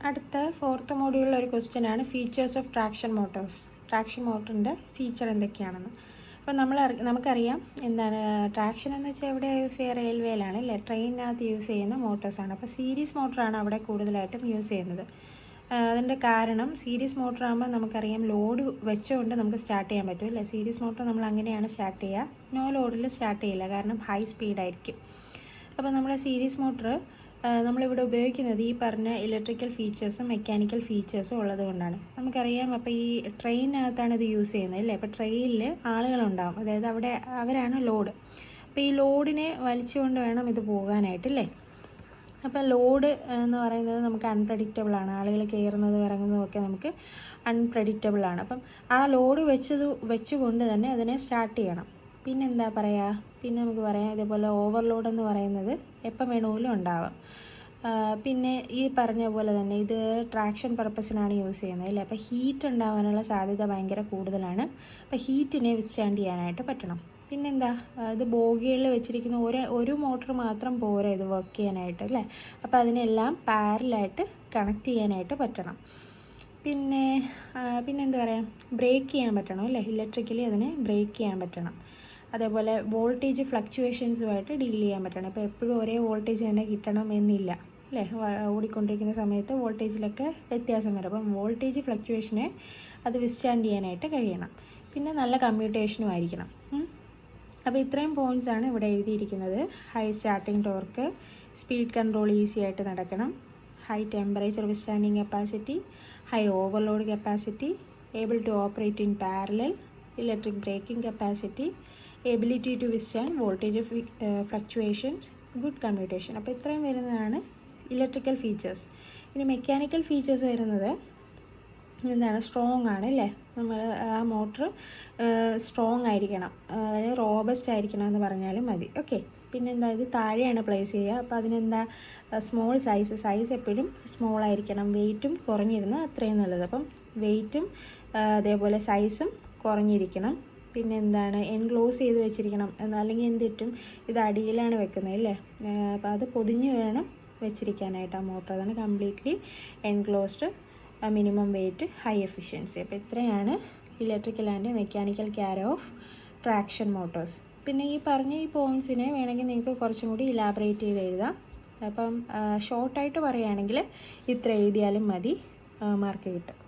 അടുത്ത ഫോർത്ത് മോഡ്യൂളിലെ ഒരു ക്വസ്റ്റ്യൻ ആണ് features of traction motors. Traction മോട്ടറിൻ്റെ ഫീച്ചർ എന്തൊക്കെയാണെന്ന്. അപ്പോൾ നമുക്കറിയാം എന്താണ് ട്രാക്ഷൻ എന്ന് വെച്ചാൽ എവിടെ യൂസ് ചെയ്യുക, റെയിൽവേയിലാണ് അല്ലേ, ട്രെയിനിനകത്ത് യൂസ് ചെയ്യുന്ന മോട്ടോഴ്സാണ്. അപ്പോൾ സീരീസ് മോട്ടറാണ് അവിടെ കൂടുതലായിട്ടും യൂസ് ചെയ്യുന്നത്. അതിൻ്റെ കാരണം സീരീസ് മോട്ടർ ആകുമ്പോൾ നമുക്കറിയാം ലോഡ് വെച്ചുകൊണ്ട് നമുക്ക് സ്റ്റാർട്ട് ചെയ്യാൻ പറ്റും അല്ലേ. സീരീസ് മോട്ടർ നമ്മൾ അങ്ങനെയാണ് സ്റ്റാർട്ട് ചെയ്യുക, നോ ലോഡിൽ സ്റ്റാർട്ട് ചെയ്യില്ല, കാരണം ഹൈ സ്പീഡായിരിക്കും. അപ്പോൾ നമ്മൾ സീരീസ് മോട്ടർ നമ്മളിവിടെ ഉപയോഗിക്കുന്നത് ഈ പറഞ്ഞ ഇലക്ട്രിക്കൽ ഫീച്ചേഴ്സും മെക്കാനിക്കൽ ഫീച്ചേഴ്സും ഉള്ളത് കൊണ്ടാണ്. നമുക്കറിയാം അപ്പോൾ ഈ ട്രെയിനിനകത്താണ് ഇത് യൂസ് ചെയ്യുന്നത് അല്ലേ. അപ്പോൾ ട്രെയിനിൽ ആളുകളുണ്ടാകും, അതായത് അവരാണ് ലോഡ്. അപ്പോൾ ഈ ലോഡിനെ വലിച്ചുകൊണ്ട് വേണം ഇത് പോകാനായിട്ടല്ലേ. അപ്പം ലോഡ് എന്ന് പറയുന്നത് നമുക്ക് അൺപ്രഡിക്റ്റബിൾ ആണ്. ആളുകൾ കയറുന്നതും ഇറങ്ങുന്നതും ഒക്കെ നമുക്ക് അൺപ്രഡിക്റ്റബിൾ ആണ്. അപ്പം ആ ലോഡ് വെച്ചുകൊണ്ട് തന്നെ അതിനെ സ്റ്റാർട്ട് ചെയ്യണം. പിന്നെ എന്താ പറയുക, പിന്നെ നമുക്ക് പറയാം ഇതേപോലെ ഓവർലോഡ് എന്ന് പറയുന്നത് എപ്പം വേണമെങ്കിലും ഉണ്ടാവാം. പിന്നെ ഈ പറഞ്ഞ പോലെ തന്നെ ഇത് ട്രാക്ഷൻ പർപ്പസിനാണ് യൂസ് ചെയ്യുന്നത് അല്ലേ. അപ്പോൾ ഹീറ്റ് ഉണ്ടാവാനുള്ള സാധ്യത ഭയങ്കര കൂടുതലാണ്. അപ്പോൾ ഹീറ്റിനെ വിത്ത്സ്റ്റാൻഡ് ചെയ്യാനായിട്ട് പറ്റണം. പിന്നെന്താ, ഇത് ബോഗികളിൽ വെച്ചിരിക്കുന്ന ഒരു മോട്ടർ മാത്രം പോരാ ഇത് വർക്ക് ചെയ്യാനായിട്ട് അല്ലേ. അപ്പോൾ അതിനെല്ലാം പാരലായിട്ട് കണക്ട് ചെയ്യാനായിട്ട് പറ്റണം. പിന്നെന്താ പറയുക, ബ്രേക്ക് ചെയ്യാൻ പറ്റണം അല്ലേ. ഇലക്ട്രിക്കലി അതിനെ ബ്രേക്ക് ചെയ്യാൻ പറ്റണം. അതേപോലെ വോൾട്ടേജ് ഫ്ലക്ച്വേഷൻസുമായിട്ട് ഡീൽ ചെയ്യാൻ പറ്റണം. ഇപ്പോൾ എപ്പോഴും ഒരേ വോൾട്ടേജ് തന്നെ കിട്ടണം എന്നില്ല അല്ലേ. ഓടിക്കൊണ്ടിരിക്കുന്ന സമയത്ത് വോൾട്ടേജിലൊക്കെ വ്യത്യാസം വരും. അപ്പം വോൾട്ടേജ് ഫ്ലക്ച്വേഷനെ അത് വിത്ത്സ്റ്റാൻഡ് ചെയ്യാനായിട്ട് കഴിയണം. പിന്നെ നല്ല കമ്മ്യൂട്ടേഷനും ആയിരിക്കണം. അപ്പോൾ ഇത്രയും പോയിൻറ്റ്സാണ് ഇവിടെ എഴുതിയിരിക്കുന്നത്. High starting torque, speed control easy ആയിട്ട് നടക്കണം, high temperature withstanding capacity, high overload capacity, able to operate in parallel, electric braking capacity, ability to withstand voltage fluctuations, good commutation. അപ്പോൾ ഇത്രയും വരുന്നതാണ് ഇലക്ട്രിക്കൽ ഫീച്ചേഴ്സ്. ഇനി മെക്കാനിക്കൽ ഫീച്ചേഴ്സ് വരുന്നത് എന്താണ്, strong ആണ് അല്ലേ. നമ്മൾ ആ മോട്ടർ സ്ട്രോങ് ആയിരിക്കണം, അതായത് റോബസ്റ്റ് ആയിരിക്കണം എന്ന് പറഞ്ഞാലും മതി. ഓക്കെ. പിന്നെന്താ, ഇത് താഴെയാണ് പ്ലേസ് ചെയ്യുക. അപ്പോൾ അതിനെന്താ, സ്മോൾ സൈസ് എപ്പോഴും സ്മോൾ ആയിരിക്കണം, വെയിറ്റും കുറഞ്ഞിരുന്ന അത്രയും നല്ലത്. അപ്പം വെയിറ്റും അതേപോലെ സൈസും കുറഞ്ഞിരിക്കണം. പിന്നെ എന്താണ്, എൻക്ലോസ് ചെയ്ത് വെച്ചിരിക്കണം, അല്ലെങ്കിൽ എന്തിട്ടും ഇത് അടിയിലാണ് വെക്കുന്നത് അല്ലേ. അപ്പോൾ അത് പൊതിഞ്ഞ് വേണം വെച്ചിരിക്കാനായിട്ട് ആ മോട്ടർ. അതാണ് completely enclosed, minimum weight, high efficiency. അപ്പോൾ ഇത്രയാണ് electrical and mechanical care of traction motors. പിന്നെ ഈ പറഞ്ഞ ഈ പോയിൻറ്റ്സിനെ വേണമെങ്കിൽ നിങ്ങൾക്ക് കുറച്ചും കൂടി ഇലാബറേറ്റ് ചെയ്ത് എഴുതാം. അപ്പം ഷോർട്ടായിട്ട് പറയുകയാണെങ്കിൽ ഇത്ര എഴുതിയാലും മതി, മാർക്ക് കിട്ടും.